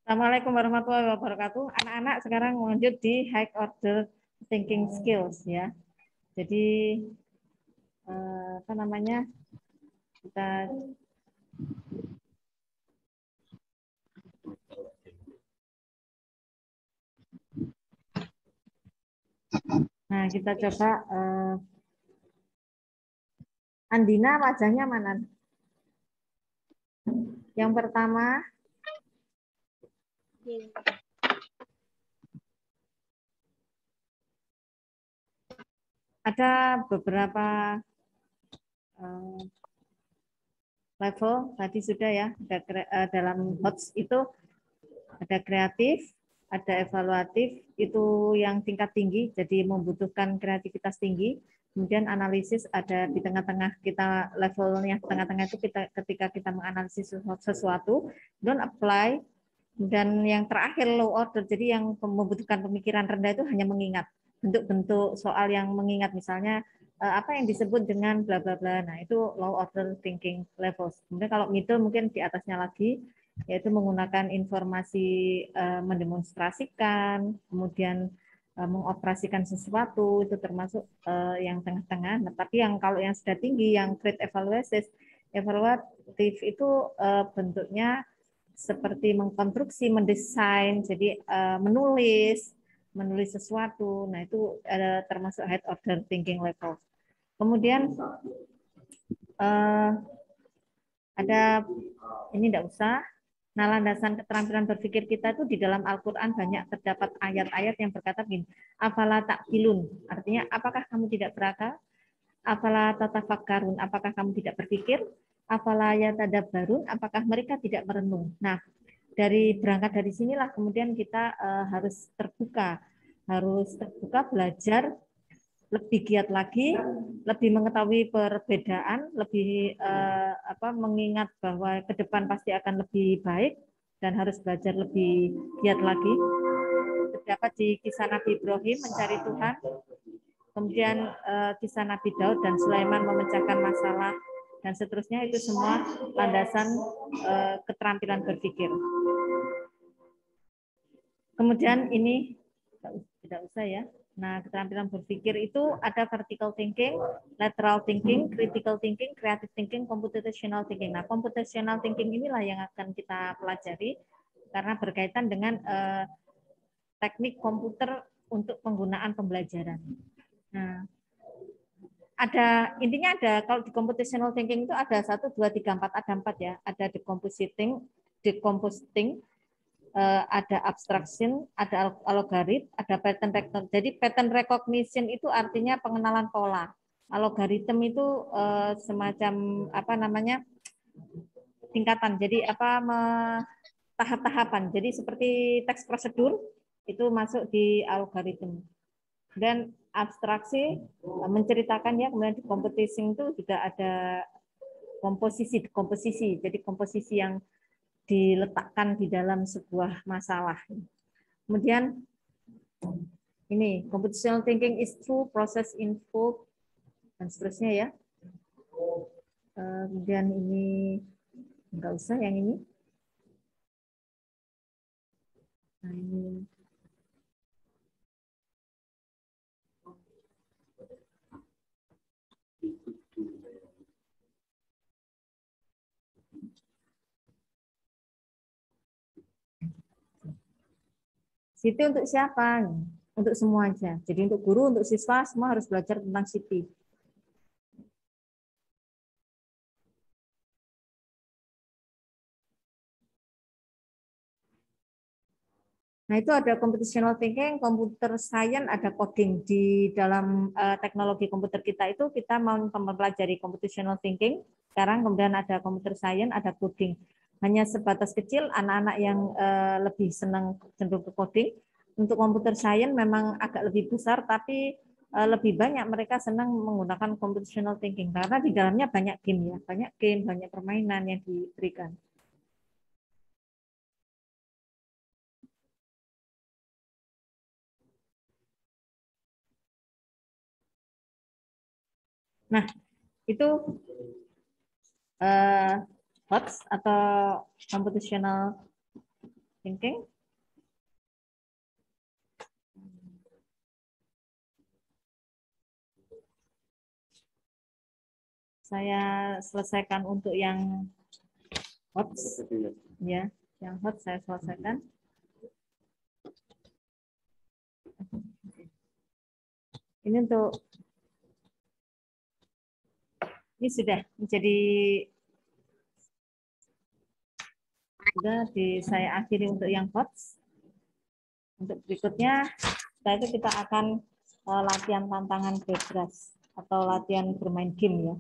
Assalamualaikum warahmatullahi wabarakatuh. Anak-anak sekarang lanjut di high order thinking skills ya. Jadi apa namanya, kita coba Andina, wajahnya mana? Yang pertama ada beberapa level tadi sudah ya. Dalam HOTS itu ada kreatif, ada evaluatif, itu yang tingkat tinggi, jadi membutuhkan kreativitas tinggi. Kemudian analisis ada di tengah-tengah, kita levelnya tengah-tengah itu ketika kita menganalisis sesuatu, don't apply. Dan yang terakhir low order, jadi yang membutuhkan pemikiran rendah itu hanya mengingat bentuk-bentuk soal yang mengingat, misalnya apa yang disebut dengan bla bla bla. Nah, itu low order thinking levels. Kemudian kalau middle mungkin di atasnya lagi, yaitu menggunakan informasi mendemonstrasikan, kemudian mengoperasikan sesuatu, itu termasuk yang tengah-tengah. Nah, tapi yang kalau yang sudah tinggi, yang create evaluatif itu bentuknya seperti mengkonstruksi, mendesain, jadi menulis sesuatu. Nah, itu termasuk high order thinking level. Kemudian ada ini tidak usah. Nah, landasan keterampilan berpikir kita itu di dalam Al-Quran banyak terdapat ayat-ayat yang berkata begini, afala ta'qilun, artinya apakah kamu tidak berakal? Afala tatafakkarun, apakah kamu tidak berpikir? Afala yatadabbarun, apakah mereka tidak merenung? Nah, berangkat dari sinilah kemudian kita harus terbuka belajar lebih giat lagi, lebih mengetahui perbedaan, lebih mengingat bahwa ke depan pasti akan lebih baik dan harus belajar lebih giat lagi. Terdapat di kisah Nabi Ibrahim mencari Tuhan, kemudian kisah Nabi Daud dan Sulaiman memecahkan masalah, dan seterusnya. Itu semua landasan keterampilan berpikir. Kemudian ini tidak usah ya. Nah, keterampilan berpikir itu ada vertical thinking, lateral thinking, critical thinking, creative thinking, computational thinking. Nah, computational thinking inilah yang akan kita pelajari karena berkaitan dengan teknik komputer untuk penggunaan pembelajaran. Nah, intinya kalau di computational thinking itu ada 1, 2, 3, 4, ada 4 ya. Ada decomposing, ada abstraction, ada algoritma, ada pattern recognition. Jadi pattern recognition itu artinya pengenalan pola. Algoritma itu semacam tingkatan. Jadi tahap-tahapan. Jadi seperti teks prosedur itu masuk di algoritma. Dan abstraksi menceritakan ya, kemudian di computing itu juga ada komposisi. Jadi komposisi yang diletakkan di dalam sebuah masalah. Kemudian ini computational thinking is through process involved dan seterusnya ya. Kemudian ini enggak usah yang ini. Nah, ini City untuk siapa? Untuk semua aja. Jadi untuk guru, untuk siswa, semua harus belajar tentang City. Nah, itu ada computational thinking, computer science, ada coding. Di dalam teknologi komputer kita itu kita mau mempelajari computational thinking, sekarang kemudian ada computer science, ada coding. Hanya sebatas kecil anak-anak yang lebih senang cenderung ke coding. Untuk computer science memang agak lebih besar, tapi lebih banyak mereka senang menggunakan computational thinking karena di dalamnya banyak game ya, banyak permainan yang diberikan. Nah, itu HOTS atau computational thinking. Saya selesaikan untuk yang hot, ya, yang hot saya selesaikan. Ini untuk ini sudah menjadi saya akhiri untuk yang hot. Untuk berikutnya, setelah itu kita akan latihan tantangan bebas atau latihan bermain game ya.